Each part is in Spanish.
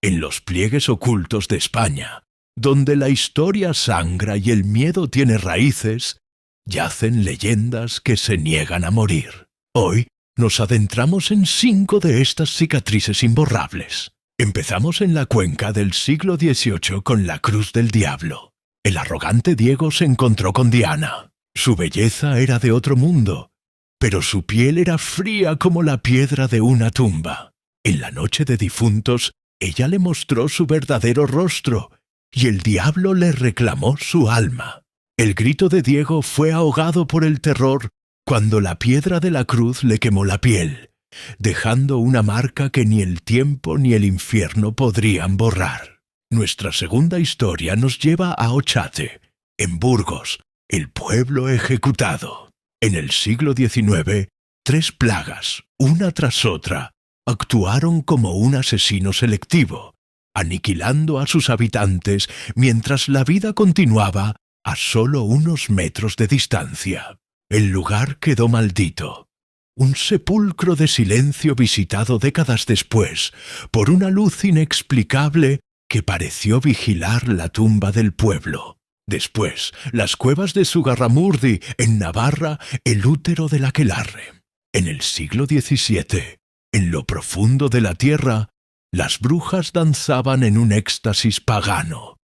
En los pliegues ocultos de España, donde la historia sangra y el miedo tiene raíces, yacen leyendas que se niegan a morir. Hoy nos adentramos en 5 de estas cicatrices imborrables. Empezamos en la Cuenca del siglo XVIII con la Cruz del Diablo. El arrogante Diego se encontró con Diana. Su belleza era de otro mundo, pero su piel era fría como la piedra de una tumba. En la noche de difuntos, ella le mostró su verdadero rostro, y el diablo le reclamó su alma. El grito de Diego fue ahogado por el terror cuando la piedra de la cruz le quemó la piel, dejando una marca que ni el tiempo ni el infierno podrían borrar. Nuestra segunda historia nos lleva a Ochate, en Burgos, el pueblo ejecutado. En el siglo XIX, 3 plagas, una tras otra, actuaron como un asesino selectivo, aniquilando a sus habitantes mientras la vida continuaba a solo unos metros de distancia. El lugar quedó maldito, un sepulcro de silencio visitado décadas después por una luz inexplicable que pareció vigilar la tumba del pueblo. Después, las cuevas de Zugarramurdi, en Navarra, el útero del aquelarre. En el siglo XVII, en lo profundo de la tierra, las brujas danzaban en un éxtasis pagano,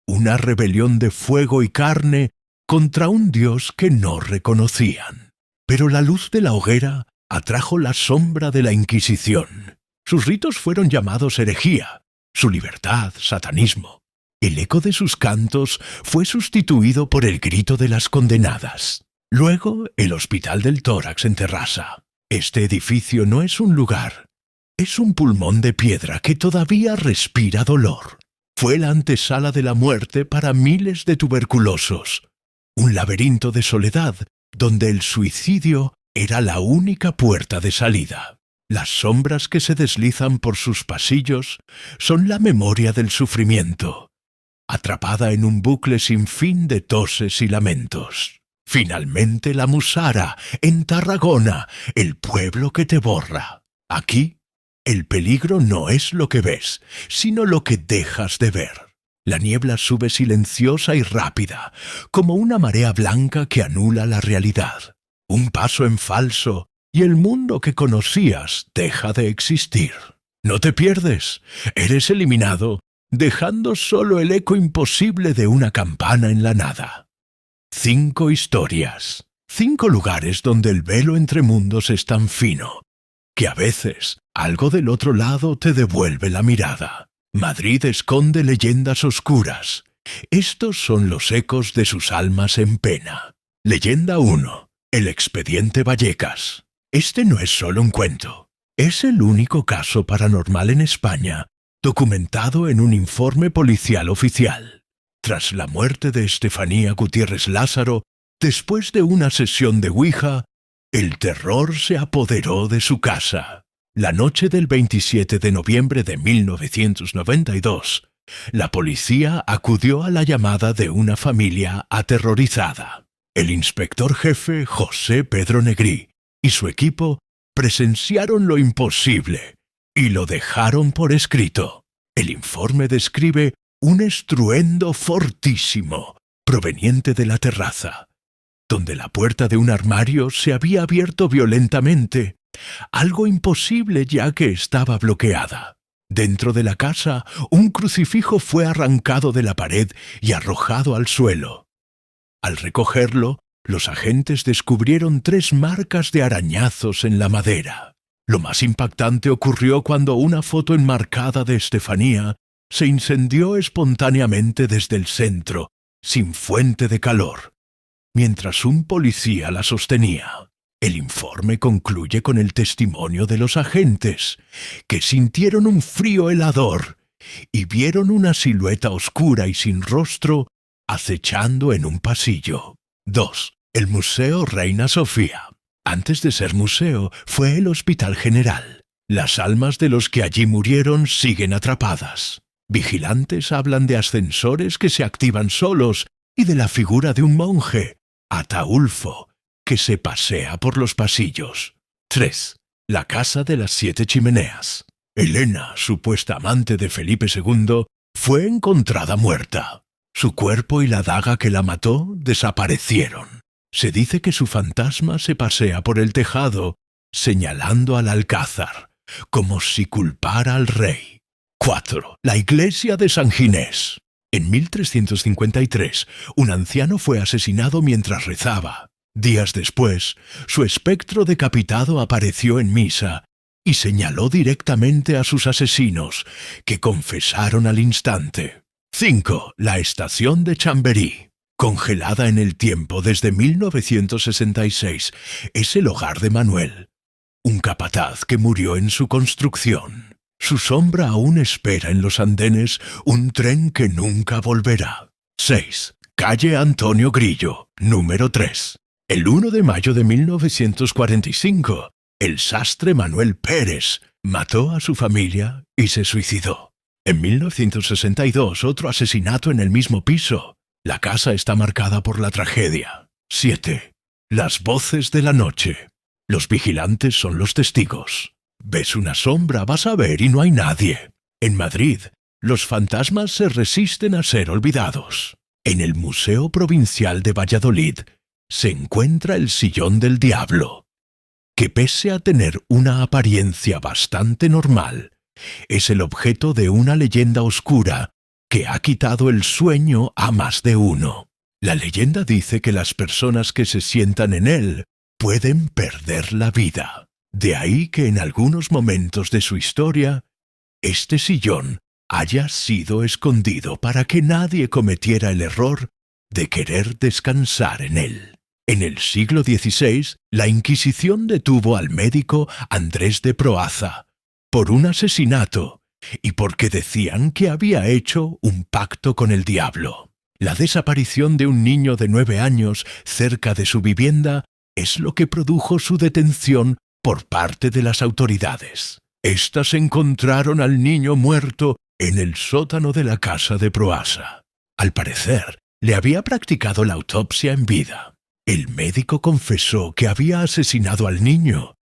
una rebelión de fuego y carne contra un dios que no reconocían. Pero la luz de la hoguera atrajo la sombra de la Inquisición. Sus ritos fueron llamados herejía, su libertad, satanismo. El eco de sus cantos fue sustituido por el grito de las condenadas. Luego, el Hospital del Tórax en Terrassa. Este edificio no es un lugar, es un pulmón de piedra que todavía respira dolor. Fue la antesala de la muerte para miles de tuberculosos, un laberinto de soledad donde el suicidio era la única puerta de salida. Las sombras que se deslizan por sus pasillos son la memoria del sufrimiento, atrapada en un bucle sin fin de toses y lamentos. Finalmente la Musara, en Tarragona, el pueblo que te borra. Aquí, el peligro no es lo que ves, sino lo que dejas de ver. La niebla sube silenciosa y rápida, como una marea blanca que anula la realidad. Un paso en falso, y el mundo que conocías deja de existir. No te pierdes, eres eliminado, dejando solo el eco imposible de una campana en la nada. 5 historias, 5 lugares donde el velo entre mundos es tan fino, que a veces algo del otro lado te devuelve la mirada. Madrid esconde leyendas oscuras. Estos son los ecos de sus almas en pena. Leyenda 1. El expediente Vallecas. Este no es solo un cuento. Es el único caso paranormal en España documentado en un informe policial oficial. Tras la muerte de Estefanía Gutiérrez Lázaro, después de una sesión de Ouija, el terror se apoderó de su casa. La noche del 27 de noviembre de 1992, la policía acudió a la llamada de una familia aterrorizada. El inspector jefe José Pedro Negrí y su equipo presenciaron lo imposible y lo dejaron por escrito. El informe describe un estruendo fortísimo proveniente de la terraza, donde la puerta de un armario se había abierto violentamente, algo imposible ya que estaba bloqueada. Dentro de la casa, un crucifijo fue arrancado de la pared y arrojado al suelo. Al recogerlo, los agentes descubrieron 3 marcas de arañazos en la madera. Lo más impactante ocurrió cuando una foto enmarcada de Estefanía se incendió espontáneamente desde el centro, sin fuente de calor, mientras un policía la sostenía. El informe concluye con el testimonio de los agentes, que sintieron un frío helador y vieron una silueta oscura y sin rostro acechando en un pasillo. 2. El Museo Reina Sofía. Antes de ser museo, fue el Hospital General. Las almas de los que allí murieron siguen atrapadas. Vigilantes hablan de ascensores que se activan solos y de la figura de un monje, Ataulfo, que se pasea por los pasillos. 3. La Casa de las 7 Chimeneas. Elena, supuesta amante de Felipe II, fue encontrada muerta. Su cuerpo y la daga que la mató desaparecieron. Se dice que su fantasma se pasea por el tejado, señalando al alcázar, como si culpara al rey. 4. La iglesia de San Ginés. En 1353, un anciano fue asesinado mientras rezaba. Días después, su espectro decapitado apareció en misa y señaló directamente a sus asesinos, que confesaron al instante. 5. La estación de Chamberí. Congelada en el tiempo desde 1966, es el hogar de Manuel, un capataz que murió en su construcción. Su sombra aún espera en los andenes un tren que nunca volverá. 6. Calle Antonio Grillo, número 3. El 1 de mayo de 1945, el sastre Manuel Pérez mató a su familia y se suicidó. En 1962, otro asesinato en el mismo piso. La casa está marcada por la tragedia. 7. Las voces de la noche. Los vigilantes son los testigos. Ves una sombra, vas a ver y no hay nadie. En Madrid, los fantasmas se resisten a ser olvidados. En el Museo Provincial de Valladolid se encuentra el Sillón del Diablo, que pese a tener una apariencia bastante normal, es el objeto de una leyenda oscura que ha quitado el sueño a más de uno. La leyenda dice que las personas que se sientan en él pueden perder la vida. De ahí que en algunos momentos de su historia, este sillón haya sido escondido para que nadie cometiera el error de querer descansar en él. En el siglo XVI, la Inquisición detuvo al médico Andrés de Proaza por un asesinato y porque decían que había hecho un pacto con el diablo. La desaparición de un niño de 9 años cerca de su vivienda es lo que produjo su detención por parte de las autoridades. Estas encontraron al niño muerto en el sótano de la casa de Proaza. Al parecer, le había practicado la autopsia en vida. El médico confesó que había asesinado al niño,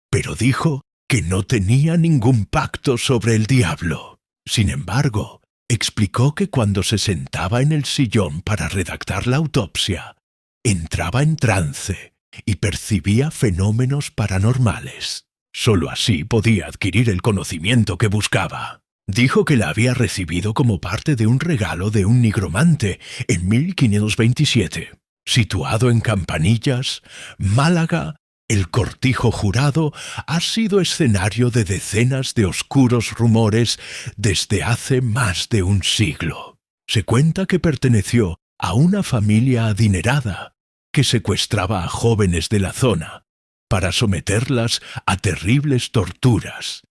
pero dijo que no tenía ningún pacto sobre el diablo. Sin embargo, explicó que cuando se sentaba en el sillón para redactar la autopsia, entraba en trance y percibía fenómenos paranormales. Solo así podía adquirir el conocimiento que buscaba. Dijo que la había recibido como parte de un regalo de un nigromante en 1527. Situado en Campanillas, Málaga, el Cortijo Jurado ha sido escenario de decenas de oscuros rumores desde hace más de un siglo. Se cuenta que perteneció a una familia adinerada que secuestraba a jóvenes de la zona para someterlas a terribles torturas,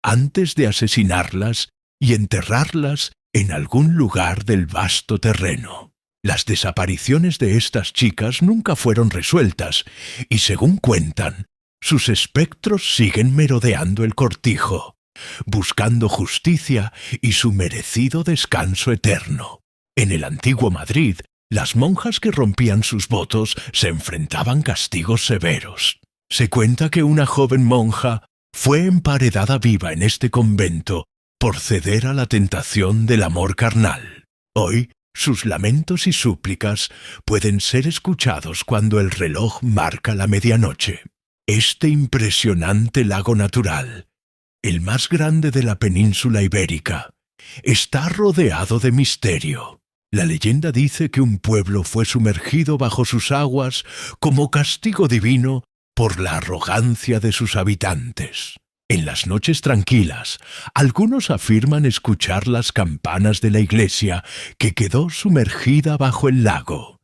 antes de asesinarlas y enterrarlas en algún lugar del vasto terreno. Las desapariciones de estas chicas nunca fueron resueltas y, según cuentan, sus espectros siguen merodeando el cortijo, buscando justicia y su merecido descanso eterno. En el antiguo Madrid, las monjas que rompían sus votos se enfrentaban castigos severos. Se cuenta que una joven monja fue emparedada viva en este convento por ceder a la tentación del amor carnal. Hoy, sus lamentos y súplicas pueden ser escuchados cuando el reloj marca la medianoche. Este impresionante lago natural, el más grande de la península ibérica, está rodeado de misterio. La leyenda dice que un pueblo fue sumergido bajo sus aguas como castigo divino por la arrogancia de sus habitantes. En las noches tranquilas, algunos afirman escuchar las campanas de la iglesia que quedó sumergida bajo el lago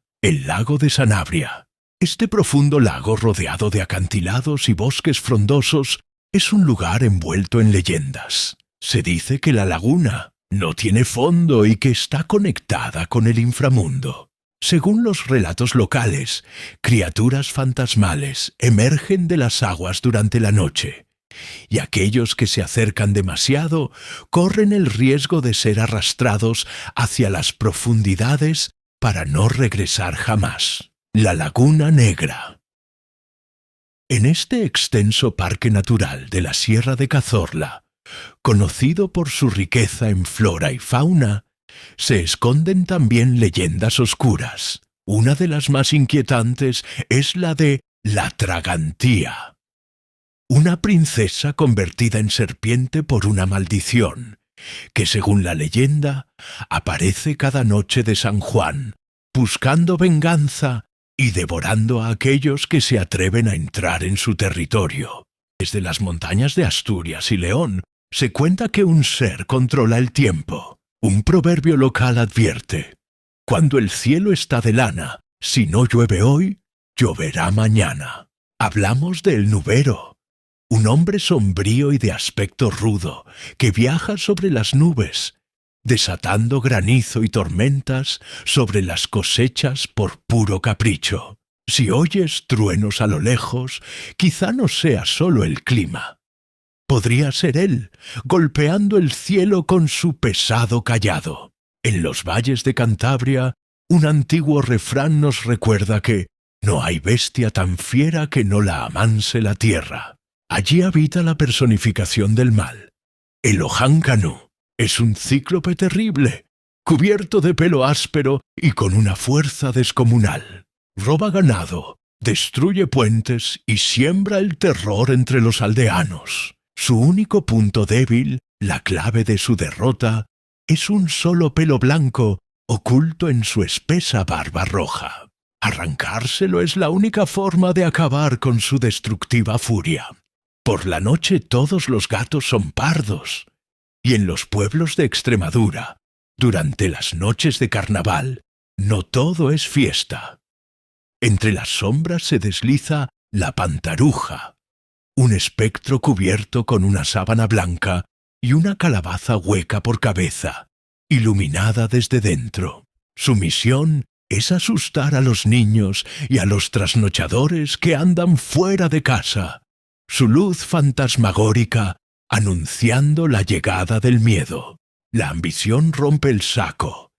de Sanabria. Este profundo lago rodeado de acantilados y bosques frondosos es un lugar envuelto en leyendas. Se dice que la laguna no tiene fondo y que está conectada con el inframundo. Según los relatos locales, criaturas fantasmales emergen de las aguas durante la noche, y aquellos que se acercan demasiado corren el riesgo de ser arrastrados hacia las profundidades para no regresar jamás. La Laguna Negra. En este extenso parque natural de la Sierra de Cazorla, Conocido por su riqueza en flora y fauna, se esconden también leyendas oscuras. Una de las más inquietantes es la de la Tragantía, una princesa convertida en serpiente por una maldición, que según la leyenda aparece cada noche de San Juan, buscando venganza y devorando a aquellos que se atreven a entrar en su territorio. Desde las montañas de Asturias y León se cuenta que un ser controla el tiempo. Un proverbio local advierte: cuando el cielo está de lana, si no llueve hoy, lloverá mañana. Hablamos del nubero, un hombre sombrío y de aspecto rudo, que viaja sobre las nubes, desatando granizo y tormentas sobre las cosechas por puro capricho. Si oyes truenos a lo lejos, quizá no sea solo el clima. Podría ser él, golpeando el cielo con su pesado cayado. En los valles de Cantabria, un antiguo refrán nos recuerda que no hay bestia tan fiera que no la amanse la tierra. Allí habita la personificación del mal. El Ojáncanu es un cíclope terrible, cubierto de pelo áspero y con una fuerza descomunal. Roba ganado, destruye puentes y siembra el terror entre los aldeanos. Su único punto débil, la clave de su derrota, es un solo pelo blanco oculto en su espesa barba roja. Arrancárselo es la única forma de acabar con su destructiva furia. Por la noche todos los gatos son pardos, y en los pueblos de Extremadura, durante las noches de carnaval, no todo es fiesta. Entre las sombras se desliza la pantaruja, un espectro cubierto con una sábana blanca y una calabaza hueca por cabeza, iluminada desde dentro. Su misión es asustar a los niños y a los trasnochadores que andan fuera de casa, su luz fantasmagórica anunciando la llegada del miedo. La ambición rompe el saco,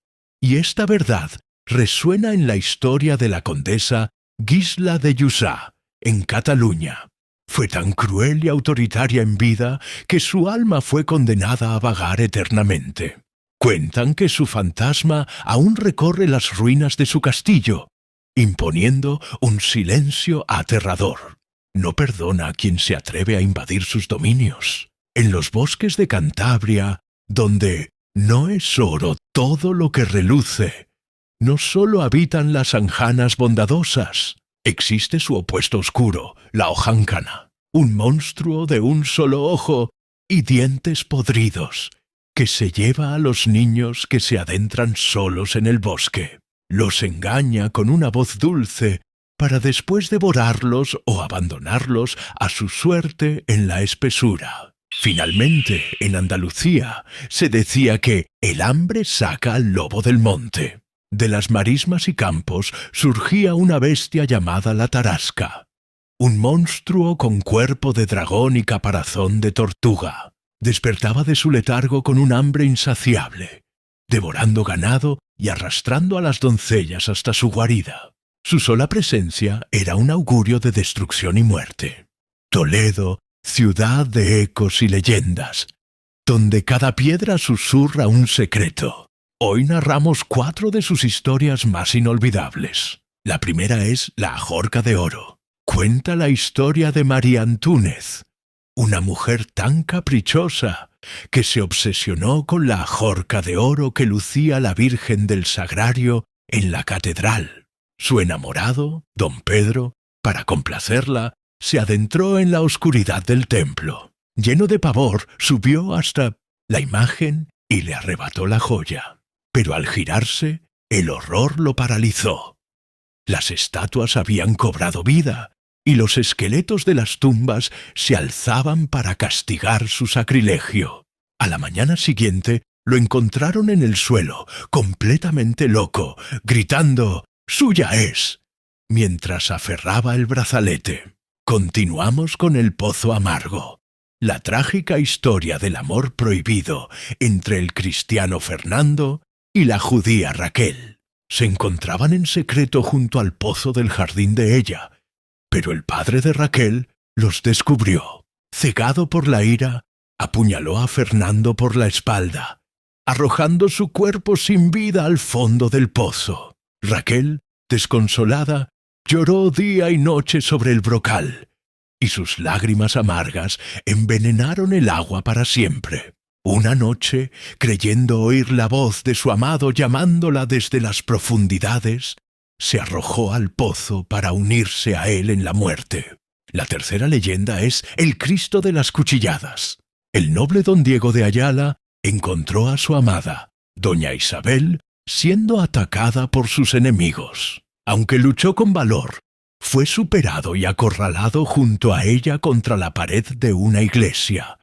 y esta verdad resuena en la historia de la condesa Gisla de Jussá, en Cataluña. Fue tan cruel y autoritaria en vida que su alma fue condenada a vagar eternamente. Cuentan que su fantasma aún recorre las ruinas de su castillo, imponiendo un silencio aterrador. No perdona a quien se atreve a invadir sus dominios. En los bosques de Cantabria, donde no es oro todo lo que reluce, no solo habitan las anjanas bondadosas, existe su opuesto oscuro, la ojáncana, un monstruo de un solo ojo y dientes podridos, que se lleva a los niños que se adentran solos en el bosque. Los engaña con una voz dulce para después devorarlos o abandonarlos a su suerte en la espesura. Finalmente, en Andalucía, se decía que el hambre saca al lobo del monte. De las marismas y campos surgía una bestia llamada la tarasca, un monstruo con cuerpo de dragón y caparazón de tortuga. Despertaba de su letargo con un hambre insaciable, devorando ganado y arrastrando a las doncellas hasta su guarida. Su sola presencia era un augurio de destrucción y muerte. Toledo, ciudad de ecos y leyendas, donde cada piedra susurra un secreto. Hoy narramos 4 de sus historias más inolvidables. La primera es La Ajorca de Oro. Cuenta la historia de María Antúnez, una mujer tan caprichosa que se obsesionó con la ajorca de oro que lucía la Virgen del Sagrario en la catedral. Su enamorado, don Pedro, para complacerla, se adentró en la oscuridad del templo. Lleno de pavor, subió hasta la imagen y le arrebató la joya. Pero al girarse, el horror lo paralizó. Las estatuas habían cobrado vida, y los esqueletos de las tumbas se alzaban para castigar su sacrilegio. A la mañana siguiente lo encontraron en el suelo, completamente loco, gritando «¡Suya es!», mientras aferraba el brazalete. Continuamos con El Pozo Amargo, la trágica historia del amor prohibido entre el cristiano Fernando y la judía Raquel. Se encontraban en secreto junto al pozo del jardín de ella, pero el padre de Raquel los descubrió. Cegado por la ira, apuñaló a Fernando por la espalda, arrojando su cuerpo sin vida al fondo del pozo. Raquel, desconsolada, lloró día y noche sobre el brocal, y sus lágrimas amargas envenenaron el agua para siempre. Una noche, creyendo oír la voz de su amado llamándola desde las profundidades, se arrojó al pozo para unirse a él en la muerte. La tercera leyenda es el Cristo de las Cuchilladas. El noble don Diego de Ayala encontró a su amada, doña Isabel, siendo atacada por sus enemigos. Aunque luchó con valor, fue superado y acorralado junto a ella contra la pared de una iglesia,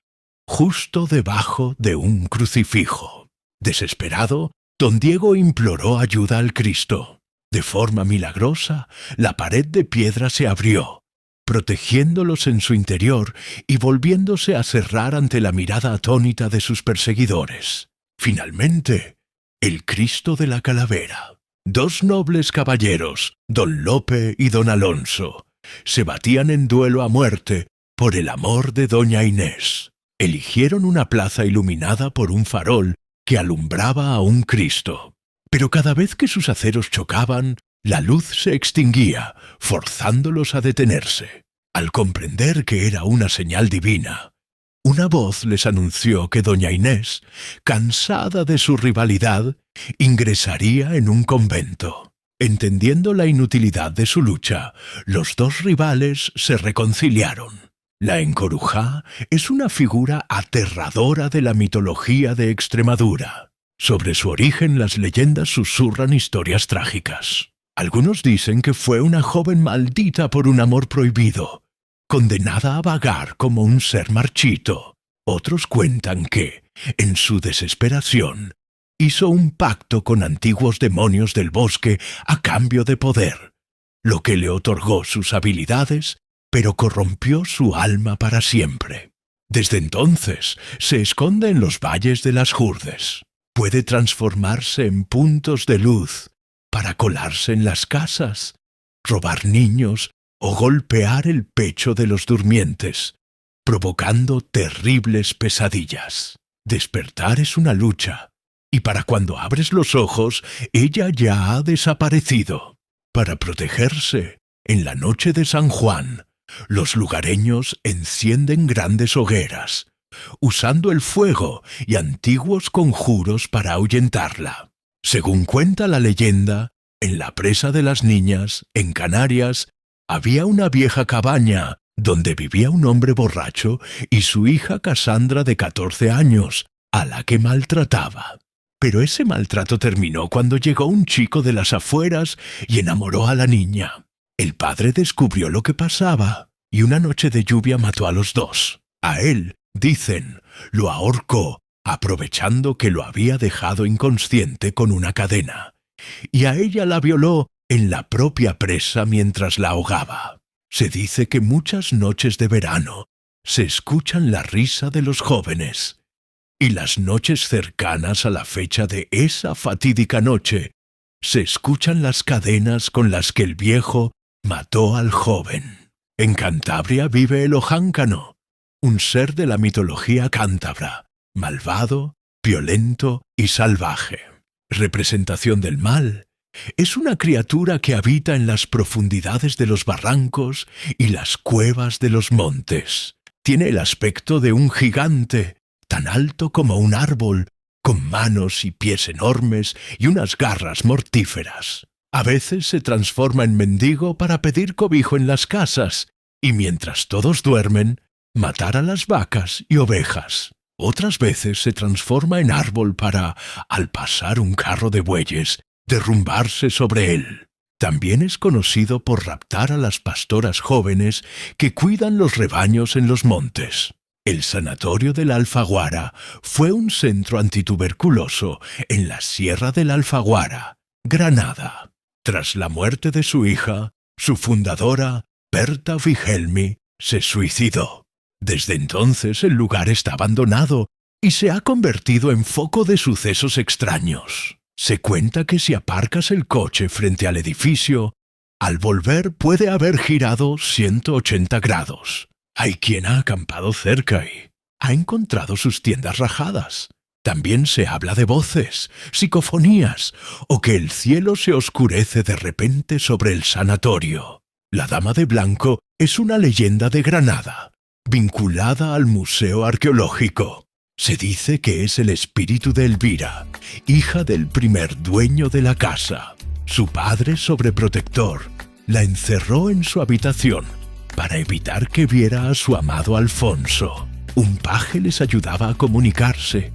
justo debajo de un crucifijo. Desesperado, don Diego imploró ayuda al Cristo. De forma milagrosa, la pared de piedra se abrió, protegiéndolos en su interior y volviéndose a cerrar ante la mirada atónita de sus perseguidores. Finalmente, el Cristo de la Calavera. Dos nobles caballeros, don Lope y don Alonso, se batían en duelo a muerte por el amor de doña Inés. Eligieron una plaza iluminada por un farol que alumbraba a un Cristo. Pero cada vez que sus aceros chocaban, la luz se extinguía, forzándolos a detenerse. Al comprender que era una señal divina, una voz les anunció que doña Inés, cansada de su rivalidad, ingresaría en un convento. Entendiendo la inutilidad de su lucha, los dos rivales se reconciliaron. La Encorujá es una figura aterradora de la mitología de Extremadura. Sobre su origen las leyendas susurran historias trágicas. Algunos dicen que fue una joven maldita por un amor prohibido, condenada a vagar como un ser marchito. Otros cuentan que, en su desesperación, hizo un pacto con antiguos demonios del bosque a cambio de poder, lo que le otorgó sus habilidades, pero corrompió su alma para siempre. Desde entonces se esconde en los valles de las Hurdes. Puede transformarse en puntos de luz para colarse en las casas, robar niños o golpear el pecho de los durmientes, provocando terribles pesadillas. Despertar es una lucha, y para cuando abres los ojos, ella ya ha desaparecido. Para protegerse, en la noche de San Juan, los lugareños encienden grandes hogueras, usando el fuego y antiguos conjuros para ahuyentarla. Según cuenta la leyenda, en la Presa de las Niñas, en Canarias, había una vieja cabaña donde vivía un hombre borracho y su hija Casandra de 14 años, a la que maltrataba. Pero ese maltrato terminó cuando llegó un chico de las afueras y enamoró a la niña. El padre descubrió lo que pasaba y una noche de lluvia mató a los dos. A él, dicen, lo ahorcó, aprovechando que lo había dejado inconsciente con una cadena, y a ella la violó en la propia presa mientras la ahogaba. Se dice que muchas noches de verano se escuchan la risa de los jóvenes, y las noches cercanas a la fecha de esa fatídica noche se escuchan las cadenas con las que el viejo mató al joven. En Cantabria vive el ojáncano, un ser de la mitología cántabra, malvado, violento y salvaje. Representación del mal, es una criatura que habita en las profundidades de los barrancos y las cuevas de los montes. Tiene el aspecto de un gigante, tan alto como un árbol, con manos y pies enormes y unas garras mortíferas. A veces se transforma en mendigo para pedir cobijo en las casas y mientras todos duermen, matar a las vacas y ovejas. Otras veces se transforma en árbol para, al pasar un carro de bueyes, derrumbarse sobre él. También es conocido por raptar a las pastoras jóvenes que cuidan los rebaños en los montes. El sanatorio de la Alfaguara fue un centro antituberculoso en la Sierra de la Alfaguara, Granada. Tras la muerte de su hija, su fundadora, Berta Vigelmi, se suicidó. Desde entonces el lugar está abandonado y se ha convertido en foco de sucesos extraños. Se cuenta que si aparcas el coche frente al edificio, al volver puede haber girado 180 grados. Hay quien ha acampado cerca y ha encontrado sus tiendas rajadas. También se habla de voces, psicofonías, o que el cielo se oscurece de repente sobre el sanatorio. La Dama de Blanco es una leyenda de Granada, vinculada al Museo Arqueológico. Se dice que es el espíritu de Elvira, hija del primer dueño de la casa. Su padre sobreprotector la encerró en su habitación para evitar que viera a su amado Alfonso. Un paje les ayudaba a comunicarse,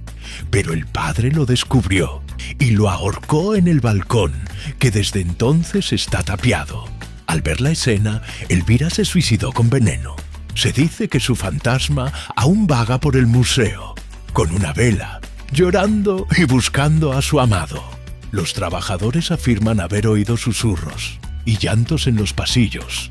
pero el padre lo descubrió y lo ahorcó en el balcón, que desde entonces está tapiado. Al ver la escena, Elvira se suicidó con veneno. Se dice que su fantasma aún vaga por el museo, con una vela, llorando y buscando a su amado. Los trabajadores afirman haber oído susurros y llantos en los pasillos.